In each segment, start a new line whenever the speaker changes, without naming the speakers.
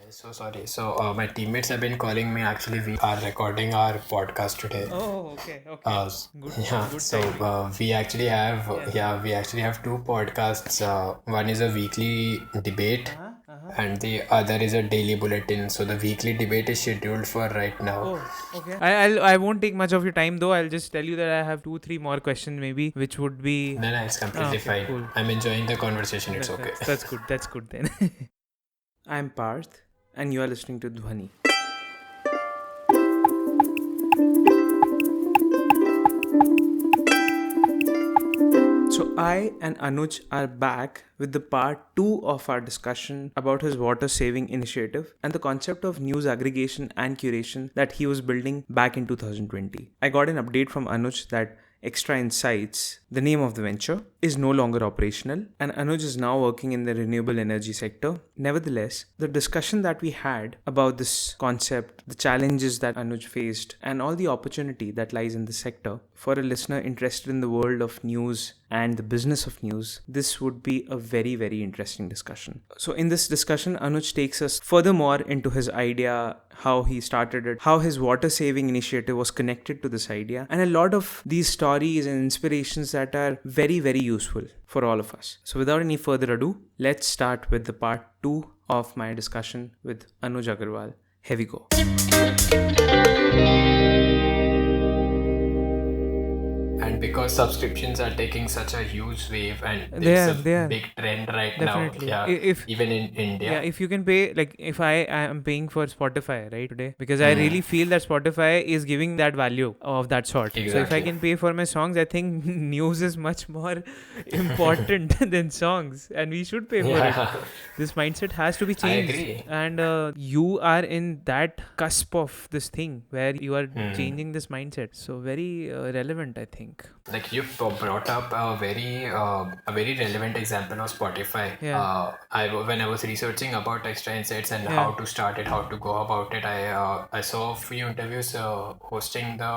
So sorry. So my teammates have been calling me. Actually, we are recording our podcast today.
Oh, okay.
Uh,
Good,
yeah.
good
So
timing.
we actually have
Yeah.
we actually have two podcasts. One is a weekly debate,
Uh-huh.
and the other is a daily bulletin. So the weekly debate is scheduled for right now.
Oh, okay. I won't take much of your time though. I'll just tell you that I have 2-3 more questions maybe, which would be.
No, no, it's completely
Okay,
fine.
cool.
I'm enjoying the conversation. It's okay.
That's good. That's good then. I'm Parth, and you are listening to Dhvani. So I and Anuj are back with the part 2 of our discussion about his water saving initiative and the concept of news aggregation and curation that he was building back in 2020. I got an update from Anuj that Extra Insights, the name of the venture, is no longer operational and Anuj is now working in the renewable energy sector. Nevertheless, the discussion that we had about this concept, the challenges that Anuj faced, and all the opportunity that lies in the sector, for a listener interested in the world of news and the business of news, this would be a very, very interesting discussion. So, in this discussion, Anuj takes us furthermore into his idea, how he started it, how his water saving initiative was connected to this idea, and a lot of these stories and inspirations that are very, very useful for all of us. So, without any further ado, let's start with the part 2 of my discussion with Anuj Agarwal. Here we go.
And because subscriptions are taking such a huge wave and
They
it's
are,
a
they are.
big trend right
Definitely.
now. Yeah,
If
even in India.
Yeah, if you can pay, like if I am paying for Spotify, right, today, because I really feel that Spotify is giving that value of that sort. So if I
Exactly.
can pay for my songs, I think news is much more important than songs, and we should pay for it.
Yeah,
This mindset has to be
I
changed,
agree.
and you are in that cusp of this thing where you are changing this mindset. So very relevant, I think.
Like you brought up a very relevant example of Spotify.
Yeah.
When I was researching about Extra Insights and
Yeah.
how to start it, how to go about it, I saw a few interviews hosting the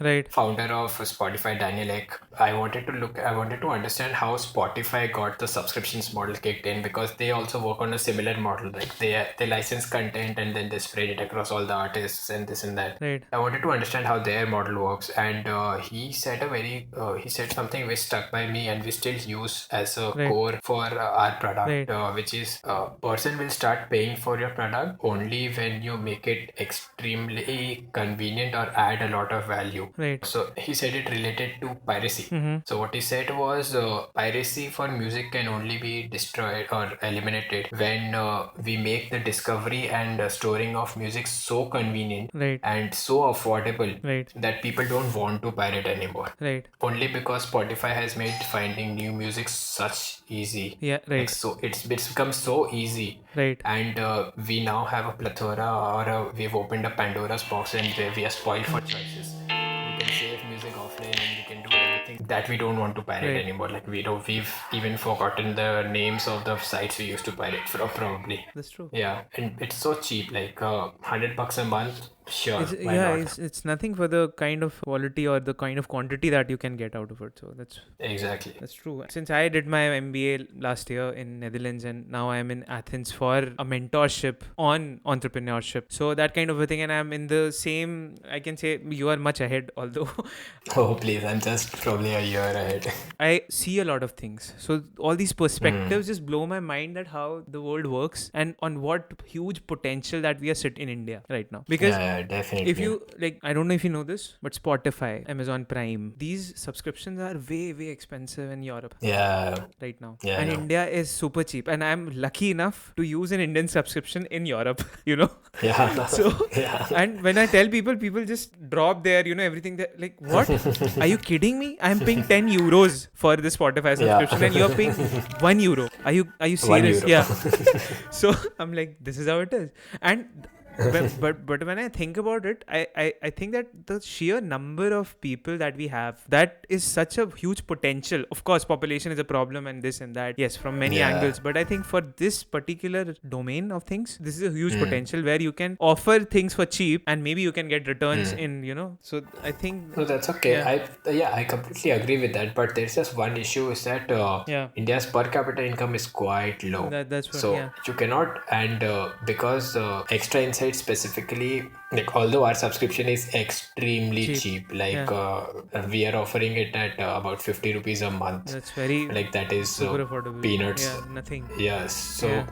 Right.
founder of Spotify, Daniel Ek. I wanted to understand how Spotify got the subscriptions model kicked in because they also work on a similar model. Like they license content and then they spread it across all the artists and this and that.
Right.
I wanted to understand how their model works, and he said something which stuck by me, and we still use as a
Right.
core for our product,
Right.
which is person will start paying for your product only when you make it extremely convenient or add a lot of value.
Right.
So he said it related to piracy. So what he said was piracy for music can only be destroyed or eliminated when we make the discovery and storing of music so convenient
Right.
and so affordable
Right.
that people don't want to pirate anymore.
Right.
Only because Spotify has made finding new music such easy.
Yeah.
Like
Right.
so, it's become so easy.
Right.
And we now have a plethora, or we've opened a Pandora's box, and where we are spoiled for choices. We can save music offline, and we can do everything that we don't want to pirate
Right.
anymore. Like we've even forgotten the names of the sites we used to pirate from, probably.
That's true.
Yeah, and it's so cheap, like $100 a month. Sure, why
Yeah,
not?
it's nothing for the kind of quality or the kind of quantity that you can get out of it. So
Exactly.
that's true. Since I did my MBA last year in Netherlands and now I'm in Athens for a mentorship on entrepreneurship. So that kind of a thing, and I'm in the same. I can say you are much ahead, although
Oh, please, I'm just probably a year ahead.
I see a lot of things. So all these perspectives just blow my mind that how the world works and on what huge potential that we are sit in India right now. Because
Yeah, definitely.
if you like, I don't know if you know this, but Spotify, Amazon Prime, these subscriptions are way, way expensive in Europe
Yeah,
right now.
Yeah, I
And
know.
India is super cheap. And I'm lucky enough to use an Indian subscription in Europe, you know?
yeah,
So,
yeah.
and when I tell people just drop their, everything that, like, what? Are you kidding me? I'm paying 10 euros for the Spotify subscription and you're paying 1 euro. Are you serious?
€1.
Yeah. So I'm like, this is how it is. And but when I think about it, I think that the sheer number of people that we have, that is such a huge potential. Of course, population is a problem and this and that, yes, from many
Yeah.
angles, but I think for this particular domain of things, this is a huge potential where you can offer things for cheap and maybe you can get returns in, so I think
No, that's okay.
yeah.
I completely agree with that. But there's just one issue is that
Yeah.
India's per capita income is quite low.
That's what,
So
yeah.
you cannot, and because Extra Insight specifically, like although our subscription is extremely cheap, like we are offering it at about 50 rupees a month.
That's very
Like that is
super affordable.
peanuts.
Yeah, nothing.
Yes. So.
Yeah.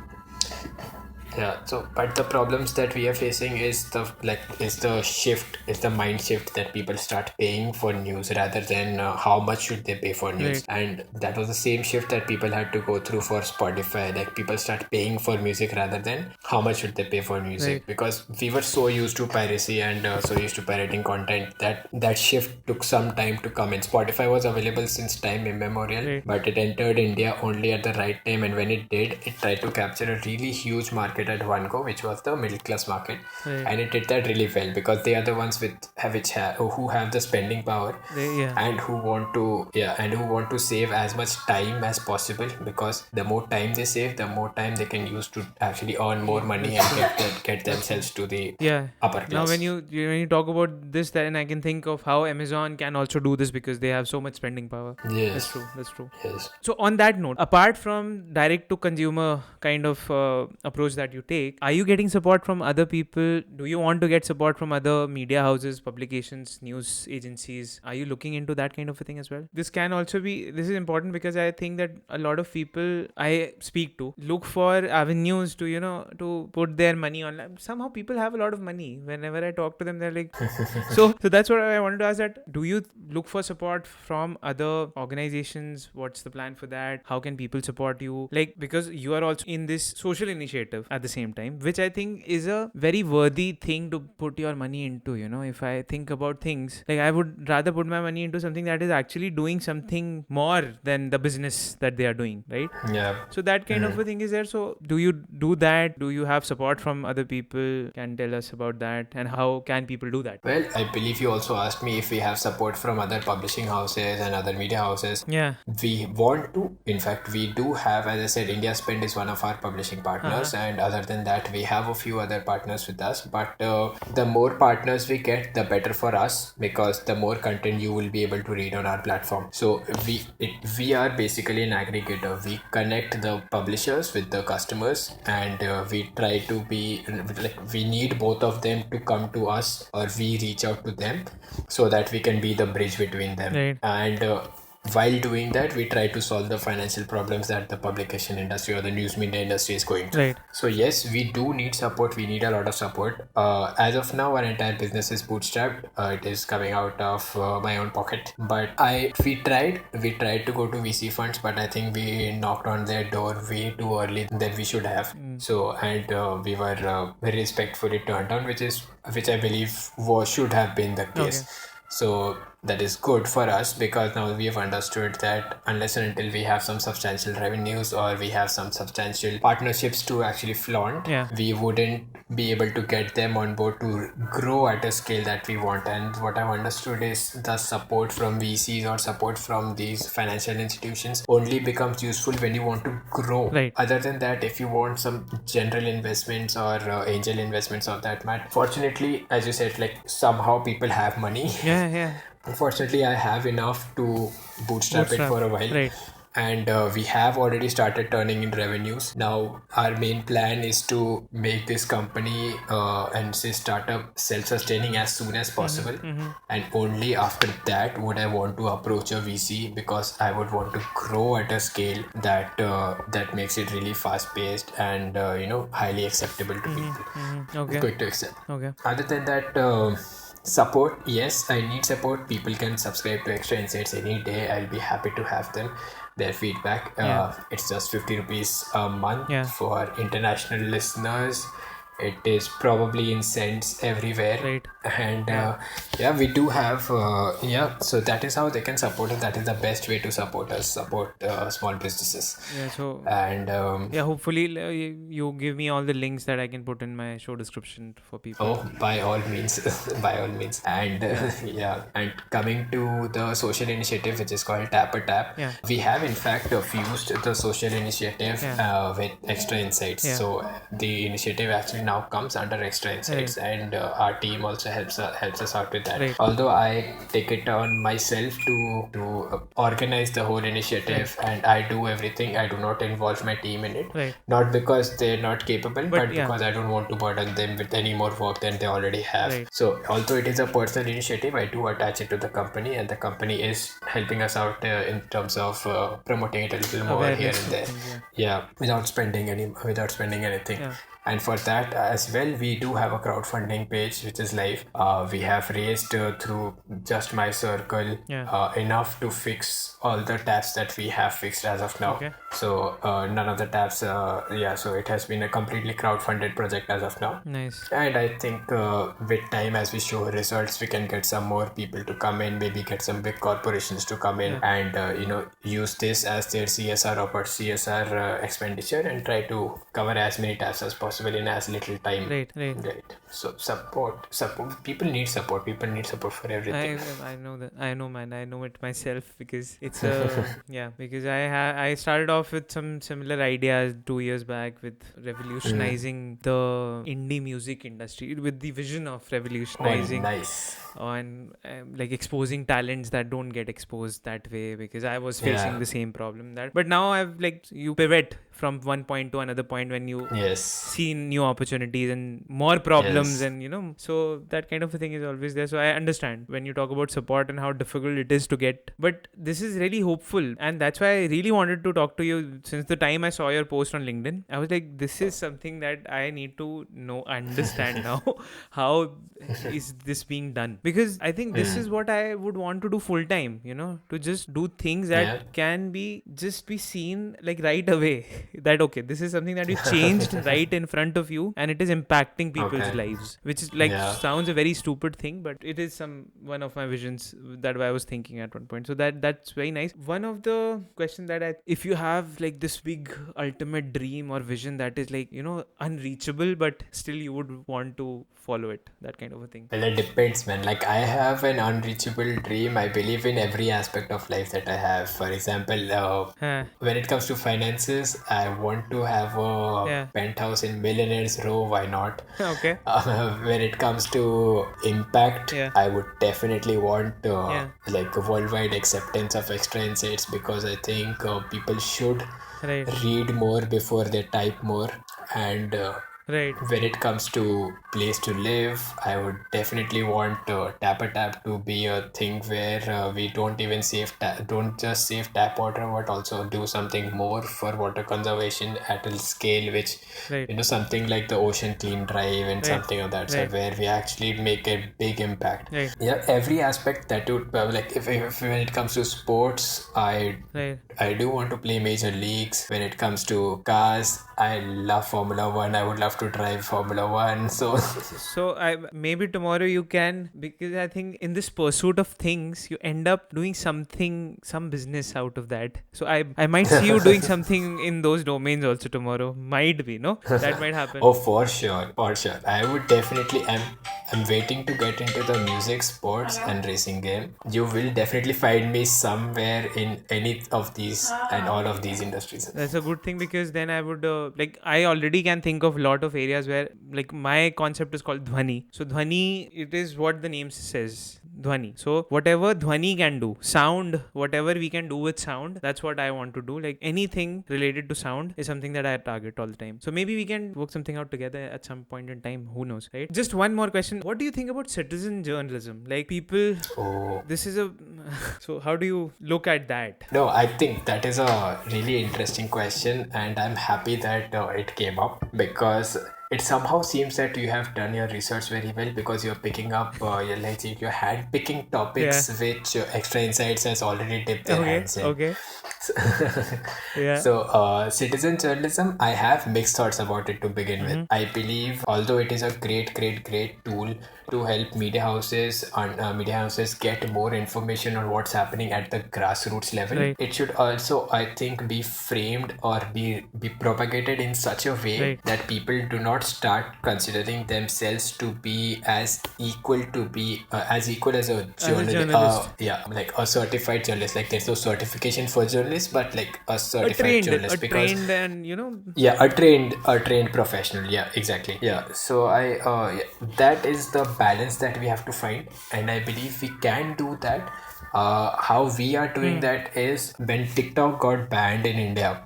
Yeah, so but the problems that we are facing is the mind shift that people start paying for news rather than how much should they pay for news.
Right.
And that was the same shift that people had to go through for Spotify. Like people start paying for music rather than how much should they pay for music,
Right.
because we were so used to piracy and so used to pirating content that shift took some time to come in. Spotify was available since time immemorial,
Right.
but it entered India only at the right time, and when it did, it tried to capture a really huge market at one go, which was the middle class market.
Right.
And it did that really well because they are the ones who have the spending power
Yeah.
and who want to save as much time as possible, because the more time they save, the more time they can use to actually earn more money and get themselves to the
Yeah.
upper class.
Now, when you talk about this, then I can think of how Amazon can also do this because they have so much spending power.
Yes.
That's true.
Yes.
So on that note, apart from direct to consumer kind of approach that you take, are you getting support from other people? Do you want to get support from other media houses, publications, news agencies? Are you looking into that kind of a thing as well? This is important because I think that a lot of people I speak to look for avenues to put their money online. Somehow people have a lot of money. Whenever I talk to them, they're like, so that's what I wanted to ask, that do you look for support from other organizations? What's the plan for that? How can people support you? Like, because you are also in this social initiative at the same time, which I think is a very worthy thing to put your money into. If I think about things, like I would rather put my money into something that is actually doing something more than the business that they are doing, right?
Yeah.
So that kind of a thing is there. So do you do that? Do you have support from other people? Can tell us about that, and how can people do that?
Well, I believe you also asked me if we have support from other publishing houses and other media houses.
Yeah.
We want to. In fact, we do have, as I said, India Spend is one of our publishing partners, and other than that, we have a few other partners with us. But the more partners we get, the better for us, because the more content you will be able to read on our platform. So we are basically an aggregator. We connect the publishers with the customers, and we try to be like, we need both of them to come to us, or we reach out to them so that we can be the bridge between them.
Right.
And while doing that, we try to solve the financial problems that the publication industry or the news media industry is going through.
Right.
So yes, we do need support. We need a lot of support. As of now, our entire business is bootstrapped. It is coming out of my own pocket. But we tried to go to VC funds, but I think we knocked on their door way too early than we should have. So, and we were very respectfully turned down, which I believe should have been the case.
Okay.
So that is good for us, because now we have understood that unless and until we have some substantial revenues or we have some substantial partnerships to actually flaunt, we wouldn't be able to get them on board to grow at a scale that we want. And what I've understood is the support from VCs or support from these financial institutions only becomes useful when you want to grow.
Right.
Other than that, if you want some general investments or angel investments of that matter, fortunately, as you said, like somehow people have money.
Yeah.
Unfortunately, I have enough to bootstrap it for a while.
Right.
And we have already started turning in revenues. Now, our main plan is to make this company and say startup self-sustaining as soon as possible. And only after that would I want to approach a VC, because I would want to grow at a scale that makes it really fast-paced and highly acceptable to people.
Okay.
Quick to accept.
Okay.
Other than that, support, yes, I need support. People can subscribe to Extra Insights any day. I'll be happy to have them. Their feedback. It's just 50 rupees a month for international listeners. It is probably in cents everywhere.
Right.
And yeah, we do have so that is how they can support us. That is the best way to support us, support small businesses.
Yeah. So
And
yeah, hopefully you give me all the links that I can put in my show description for people.
oh, by all means, by all means. And yeah, and coming to the social initiative, which is called Tap a Tap,
Yeah.
we have in fact fused the social initiative
Yeah.
with Extra Insights.
Yeah.
So the initiative actually now comes under Extra Insights, and our team also helps us out with that.
Right.
Although I take it on myself to organize the whole initiative, and I do everything. I do not involve my team in it,
Right.
not because they're not capable, but
yeah.
because I don't want to burden them with any more work than they already have.
Right.
So although it is a personal initiative, I do attach it to the company, and the company is helping us out in terms of promoting it a little more here
Awareness
and
of
there.
things,
Without spending anything.
Yeah.
And for that as well, we do have a crowdfunding page which is live. We have raised through just my circle enough to fix all the tabs that we have fixed as of now.
Okay.
So none of the tabs, so it has been a completely crowdfunded project as of now.
Nice.
And I think with time, as we show results, we can get some more people to come in, maybe get some big corporations to come in and use this as their CSR expenditure and try to cover as many tabs as possible in as little time.
Right.
So support. People need support for everything.
I know that. I know, man. I know it myself because it's a because I started off with some similar ideas 2 years back with revolutionizing the indie music industry with the vision of revolutionizing.
Nice.
And like exposing talents that don't get exposed that way, because I was facing the same problem but now I've you pivot from one point to another point when you see new opportunities and more problems and so that kind of a thing is always there. So I understand when you talk about support and how difficult it is to get, but this is really hopeful, and that's why I really wanted to talk to you. Since the time I saw your post on LinkedIn, I was like, this is something that I need to understand now. How is this being done? Because I think this is what I would want to do full time, to just do things that can be seen right away. That okay, this is something that you changed right in front of you, and it is impacting people's lives, which is sounds a very stupid thing, but it is one of my visions that I was thinking at one point. So that's very nice. One of the questions that if you have this big ultimate dream or vision that is unreachable, but still you would want to follow it, that kind of a thing.
Well, it depends, man. I have an unreachable dream. I believe in every aspect of life that I have. For example, when it comes to finances, I want to have a penthouse in Millionaires Row. Why not?
Okay.
When it comes to impact, I would definitely want a worldwide acceptance of Extra Insights, because I think people should read more before they type more. And when it comes to place to live, I would definitely want Tap a Tap to be a thing where we don't even don't just save tap water, but also do something more for water conservation at a scale which something like the Ocean Clean Drive and something of that sort, where we actually make a big impact. Every aspect that would if when it comes to sports, I do want to play major leagues. When it comes to cars, I love Formula 1. I would love to drive Formula 1.
So maybe tomorrow you can, because I think in this pursuit of things, you end up doing some business out of that. So I might see you doing something in those domains also tomorrow. Might be, no? That might happen.
Oh, for sure. I would definitely, I'm waiting to get into the music, sports and racing game. You will definitely find me somewhere in any of these and all of these industries.
That's a good thing, because then I would I already can think of a lot of areas where my concept is called Dhvani. So Dhvani, it is what the name says, Dhvani. So whatever Dhvani can do, sound, whatever we can do with sound, that's what I want to do. Anything related to sound is something that I target all the time. So maybe we can work something out together at some point in time. Who knows, right? Just one more question. What do you think about citizen journalism? People... This is so how do you look at that?
No, I think that is a really interesting question, and I'm happy that it came up, because it somehow seems that you have done your research very well, because you're picking up you're hand picking topics which Extra Insights has already dipped their hands in.
Yeah.
So, citizen journalism, I have mixed thoughts about it to begin with. I believe, although it is a great tool to help media houses get more information on what's happening at the grassroots level,
Right.
it should also, I think, be framed or be propagated in such a way
Right.
that people do not start considering themselves to be as equal as a
journalist.
yeah, like a certified journalist. Like there's no certification for journalists, but like a certified
A
journalist, because
trained and, you know.
yeah, a trained professional. Yeah, exactly. Yeah. So yeah, that is the balance that we have to find, and I believe we can do that. How we are doing that is when TikTok got banned in India.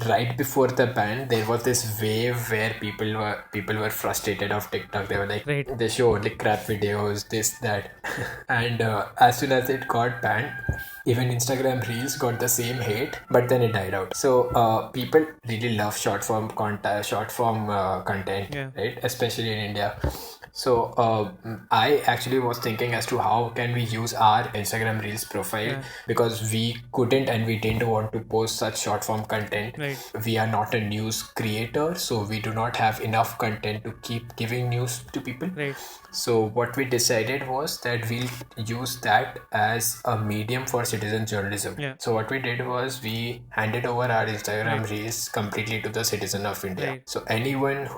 Right before the ban, there was this wave where people were frustrated of TikTok. They were like,
Right.
they show only crap videos, this that, and as soon as it got banned, even Instagram Reels got the same hate, but then it died out. So people really love short form content,
Yeah.
right? Especially in India. So I actually was thinking as to how can we use our Instagram Reels profile, because we couldn't and we didn't want to post such short form content.
Right.
We are not a news creator, so we do not have enough content to keep giving news to people.
Right.
So what we decided was that we'll use that as a medium for citizen journalism.
Yeah.
So what we did was we handed over our Instagram Reels completely to the citizen of India.
Right.
So anyone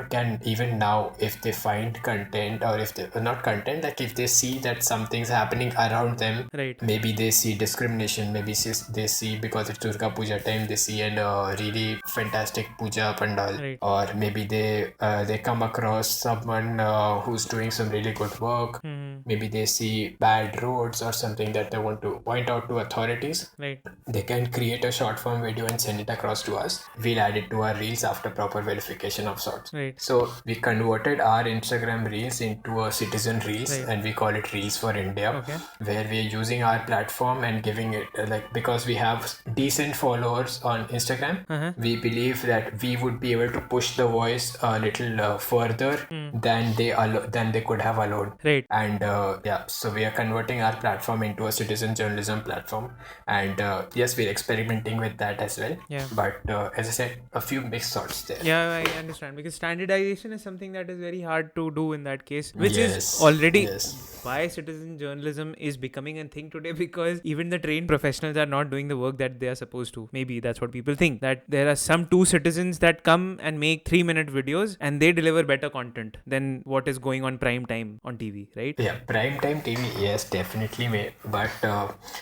can, even now, if they find content, or if they not content, like if they see that something's happening around them,
Right.
maybe they see discrimination, maybe they see, because it's Durga Puja time, they see a really fantastic puja pandal,
Right.
or maybe they come across someone who's doing some really good work. Maybe they see bad roads or something that they want to point out to authorities.
Right.
They can create a short form video and send it across to us. We'll add it to our reels after proper verification of sorts.
Right.
So we converted our Instagram reels into a citizen reels,
Right.
and we call it Reels for India.
Okay.
Where we are using our platform and giving it because we have decent followers on Instagram, we believe that we would be able to push the voice a little further than they could have alone.
Right.
And yeah, so we are converting our platform into a citizen journalism platform, and yes, we're experimenting with that as well.
Yeah.
But as I said, a few mixed thoughts there.
Yeah, I understand, because standardization is something that is very hard to do in that case, which
Yes,
is already
yes.
why citizen journalism is becoming a thing today, because even the trained professionals are not doing the work that they are supposed to. Maybe that's what people think, that there are some two citizens that come and make 3-minute videos and they deliver better content than what is going on prime time on TV, right?
Yeah, prime time TV, yes, definitely may, but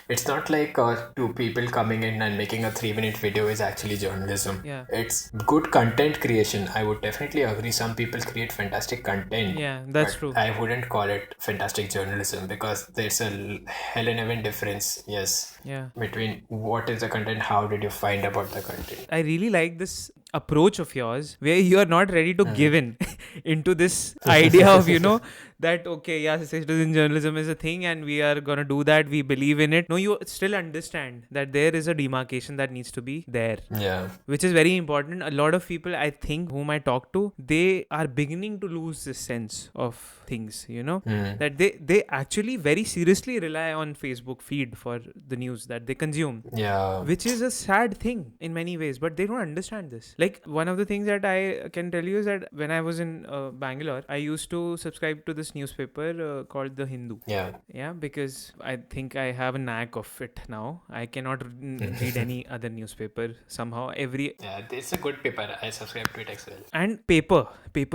it's not like two people coming in and making a 3-minute video is actually journalism.
Yeah.
It's good content creation. I would definitely agree. Some people create fantastic content.
Yeah, that's
but
true.
I wouldn't call it fantastic journalism, because there's a hell and heaven difference. Yes.
Yeah.
Between what is the content, how did you find about the content?
I really like this approach of yours where you are not ready to give in into this idea of, that, okay, yeah, citizen journalism is a thing and we are going to do that. We believe in it. No, you still understand that there is a demarcation that needs to be there.
Yeah.
Which is very important. A lot of people, I think, whom I talk to, they are beginning to lose this sense of things, that they actually very seriously rely on Facebook feed for the news that they consume.
Yeah.
Which is a sad thing in many ways, but they don't understand this. Like, one of the things that I can tell you is that when I was in Bangalore, I used to subscribe to this newspaper called The Hindu.
Yeah.
Yeah, because I think I have a knack of it now. I cannot read any other newspaper somehow.
Yeah, it's a good paper. I subscribe to it as well.
And paper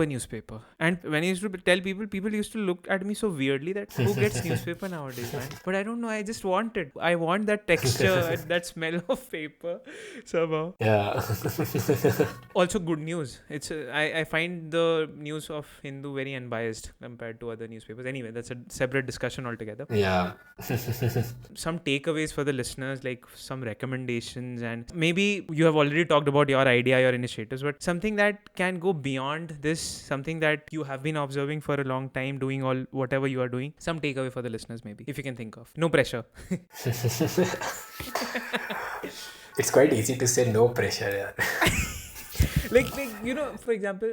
newspaper. And when I used to tell people used to look at me so weirdly that who gets newspaper nowadays, man? But I don't know. I just want it. I want that texture and that smell of paper somehow.
Yeah.
Also, good news. I find the news of Hindu very unbiased compared to other newspapers. Anyway, that's a separate discussion altogether.
Yeah.
Some takeaways for the listeners, like some recommendations, and maybe you have already talked about your idea, your initiatives, but something that can go beyond this, something that you have been observing for a long time, doing all whatever you are doing. Some takeaway for the listeners, maybe, if you can think of. No pressure.
It's quite easy to say no pressure. Yeah.
like for example,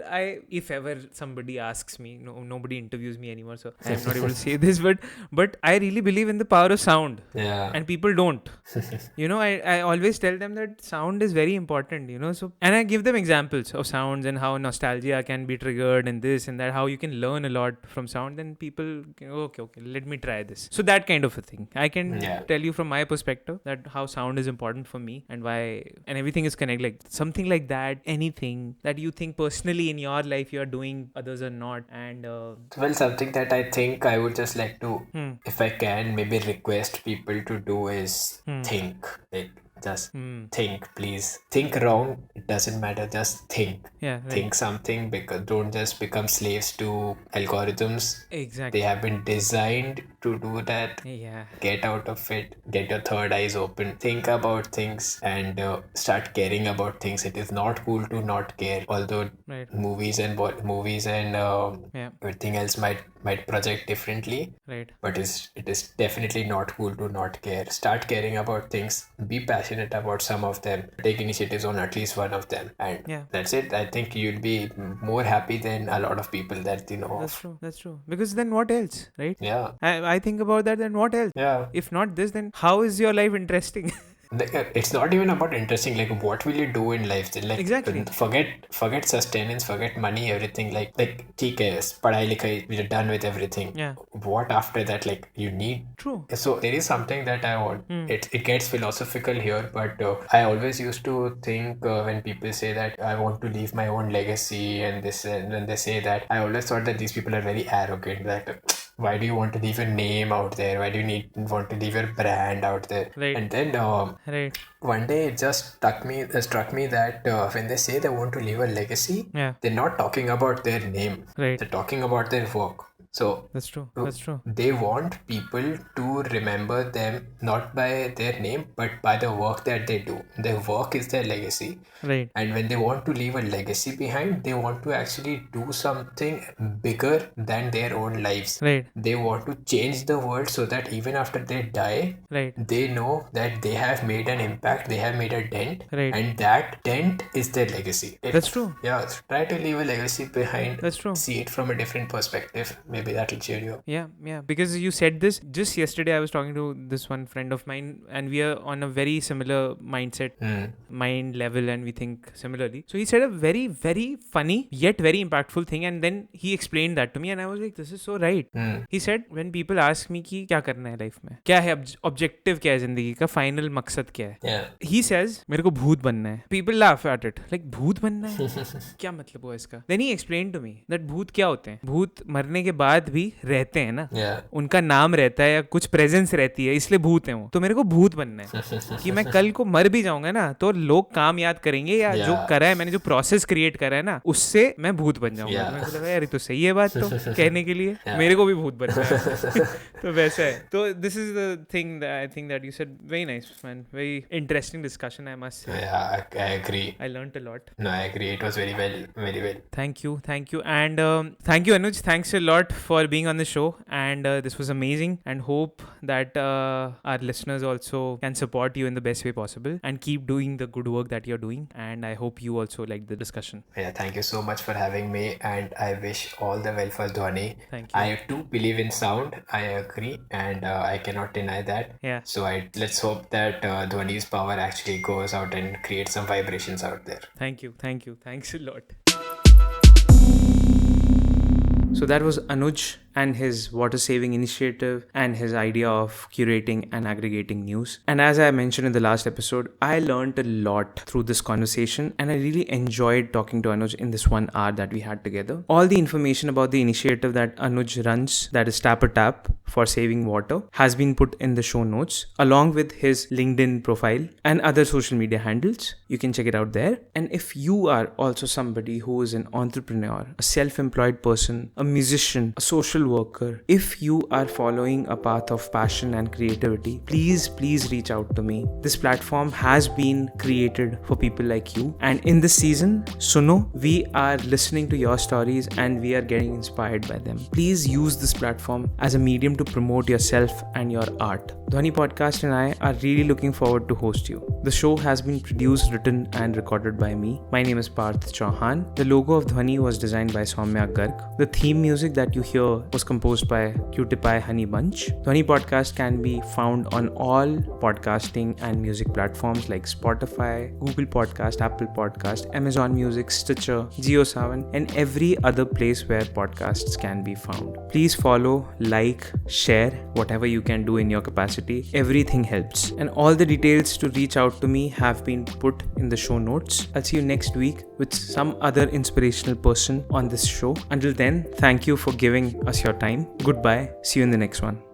if ever somebody asks me, nobody interviews me anymore, so I'm not able to say this, but I really believe in the power of sound.
Yeah.
And people don't. I always tell them that sound is very important, so, and I give them examples of sounds and how nostalgia can be triggered and this and that, how you can learn a lot from sound. Then people, okay, let me try this. So that kind of a thing. I can tell you from my perspective that how sound is important for me and why, and everything is connected. Like something like that, anything that you think personally in your life you are doing, others are not. And
Well, something that I think I would just like to, if I can, maybe request people to do is think. Like, just think, please. Think wrong. It doesn't matter. Just think.
Yeah, right.
Think something, because don't just become slaves to algorithms.
Exactly.
They have been designed to do that.
Yeah.
Get out of it. Get your third eyes open. Think about things and start caring about things. It is not cool to not care. Although
Right.
movies and everything else might project differently.
Right.
But it is definitely not cool to not care. Start caring about things. Be passionate about some of them. Take initiatives on at least one of them, and that's it. I think you'll be more happy than a lot of people that you know.
That's true. Because then what else, right?
Yeah.
I think about that. Then what else?
Yeah.
If not this, then how is your life interesting?
It's not even about interesting. Like, what will you do in life? Like,
exactly.
Forget sustenance, forget money, everything. Like, ठीक है, पढ़ाई लिखाई, we're done with everything.
Yeah.
What after that? Like, you need.
True.
So there is something that I want. It gets philosophical here, but I always used to think when people say that I want to leave my own legacy and this, and when they say that, I always thought that these people are very arrogant. That why do you want to leave your name out there? Why do you want to leave your brand out there?
Right.
And then one day it just struck me that when they say they want to leave a legacy, they're not talking about their name.
Right.
They're talking about their work. So
that's true.
They want people to remember them not by their name but by the work that they do. Their work is their legacy.
Right.
And when they want to leave a legacy behind, they want to actually do something bigger than their own lives.
Right.
They want to change the world so that even after they die, they know that they have made an impact, they have made a dent, and that dent is their legacy.
That's true.
Yeah, try to leave a legacy behind.
That's true.
See it from a different perspective. Maybe that will cheer you up.
Yeah. Because you said this just yesterday. I was talking to this one friend of mine, and we are on a very similar mindset, mind level, and we think similarly. So he said a very, very funny yet very impactful thing, and then he explained that to me, and I was like, this is so right. He said, when people ask me कि क्या करना है life में, क्या है objective, क्या है जिंदगी का फाइनल मकसद क्या है, he says मेरे को भूत बनना है. People laugh at it, like भूत बनना है, क्या मतलब हुआ इसका? Then he explained to me that भूत क्या होते हैं. भूत मरने के बाद भी रहते हैं ना, उनका नाम रहता है या कुछ प्रेजेंस रहती है, इसलिए भूत है वो. तो मेरे को भूत बनना है कि मैं कल को मर भी जाऊंगा ना तो लोग काम याद करेंगे, या जो करा है मैंने, जो प्रोसेस क्रिएट करा है ना, उससे मैं भूत बन जाऊंगा. मेरे को लगा यार ये तो सही है बात, तो कहने के लिए मेरे को भी भूत बनना है. तो वैसा है. तो this is the thing I think that you said. Very nice man, very interesting discussion, I must say.
I agree.
I learned a lot.
No, I agree. It was very well.
Thank you. And thank you, Anuj. Thanks a lot for being on the show, and this was amazing, and hope that our listeners also can support you in the best way possible and keep doing the good work that you're doing. And I hope you also liked the discussion.
Yeah, thank you so much for having me, and I wish all the well for Dhvani.
Thank you.
I too believe in sound. I agree, and I cannot deny that.
Yeah.
So let's hope that Dhvani's power actually goes out and creates some vibrations out there.
Thank you. Thanks a lot. So that was Anuj and his water saving initiative and his idea of curating and aggregating news. And as I mentioned in the last episode, I learned a lot through this conversation, and I really enjoyed talking to Anuj in this 1 hour that we had together. All the information about the initiative that Anuj runs, that is Tap a Tap for saving water, has been put in the show notes along with his LinkedIn profile and other social media handles. You can check it out there. And if you are also somebody who is an entrepreneur, a self-employed person, a musician, a social worker, if you are following a path of passion and creativity, please reach out to me. This platform has been created for people like you, and in this season, Suno, we are listening to your stories and we are getting inspired by them. Please use this platform as a medium to promote yourself and your art. Dhvani Podcast and I are really looking forward to host you. The show has been produced, written and recorded by me. My name is Parth Chauhan. The logo of Dhvani was designed by Soumya Garg. The theme music that you hear was composed by Qtipai Honey Bunch. Dhvani Podcast can be found on all podcasting and music platforms like Spotify, Google Podcast, Apple Podcast, Amazon Music, Stitcher, JioSaavn, and every other place where podcasts can be found. Please follow, like, share, whatever you can do in your capacity. Everything helps. And all the details to reach out to me have been put in the show notes. I'll see you next week with some other inspirational person on this show. Until then, thank you for giving us your time. Goodbye. See you in the next one.